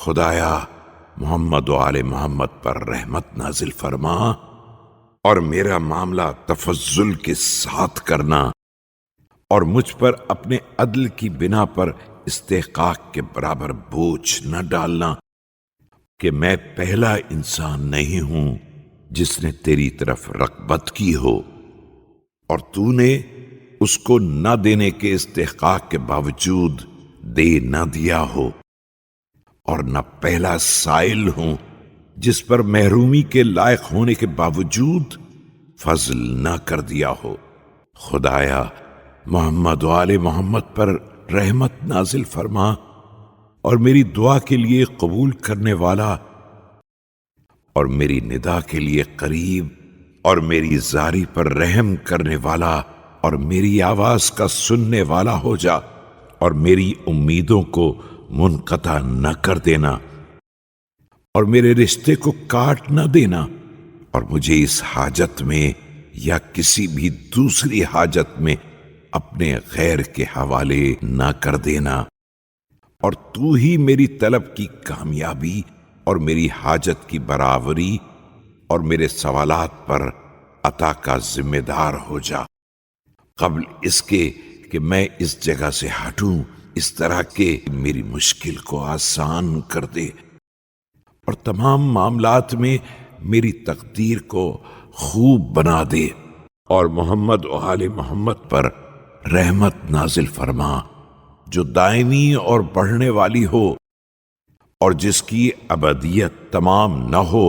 خدایا محمد و آل محمد پر رحمت نازل فرما اور میرا معاملہ تفضل کے ساتھ کرنا اور مجھ پر اپنے عدل کی بنا پر استحقاق کے برابر بوجھ نہ ڈالنا کہ میں پہلا انسان نہیں ہوں جس نے تیری طرف رغبت کی ہو اور تو نے اس کو نہ دینے کے استحقاق کے باوجود دے نہ دیا ہو، اور نہ پہلا سائل ہوں جس پر محرومی کے لائق ہونے کے باوجود فضل نہ کر دیا ہو۔ خدایا محمد و آل محمد پر رحمت نازل فرما اور میری دعا کے لیے قبول کرنے والا اور میری ندا کے لیے قریب اور میری زاری پر رحم کرنے والا اور میری آواز کا سننے والا ہو جا اور میری امیدوں کو منقطع نہ کر دینا اور میرے رشتے کو کاٹ نہ دینا، اور مجھے اس حاجت میں یا کسی بھی دوسری حاجت میں اپنے غیر کے حوالے نہ کر دینا، اور تو ہی میری طلب کی کامیابی اور میری حاجت کی برابری اور میرے سوالات پر عطا کا ذمہ دار ہو جا، قبل اس کے کہ میں اس جگہ سے ہٹوں، اس طرح کہ میری مشکل کو آسان کر دے اور تمام معاملات میں میری تقدیر کو خوب بنا دے، اور محمد و آل محمد پر رحمت نازل فرما جو دائمی اور بڑھنے والی ہو اور جس کی ابدیت تمام نہ ہو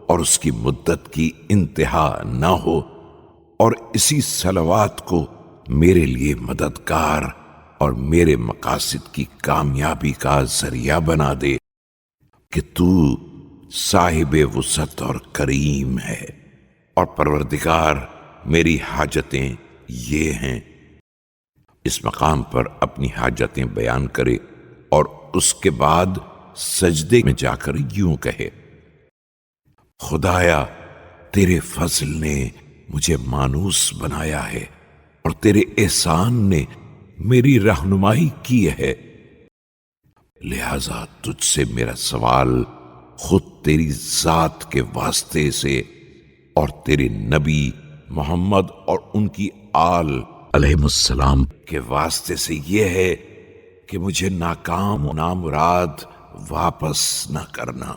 اور اس کی مدت کی انتہا نہ ہو، اور اسی صلوات کو میرے لیے مددگار اور میرے مقاصد کی کامیابی کا ذریعہ بنا دے کہ تو صاحب وسعت اور کریم ہے، اور پروردگار میری حاجتیں یہ ہیں۔ اس مقام پر اپنی حاجتیں بیان کرے اور اس کے بعد سجدے میں جا کر یوں کہے: خدایا تیرے فضل نے مجھے مانوس بنایا ہے اور تیرے احسان نے میری رہنمائی کی ہے، لہذا تجھ سے میرا سوال خود تیری ذات کے واسطے سے اور تیرے نبی محمد اور ان کی آل علیہ السلام کے واسطے سے یہ ہے کہ مجھے ناکام و نامراد واپس نہ کرنا۔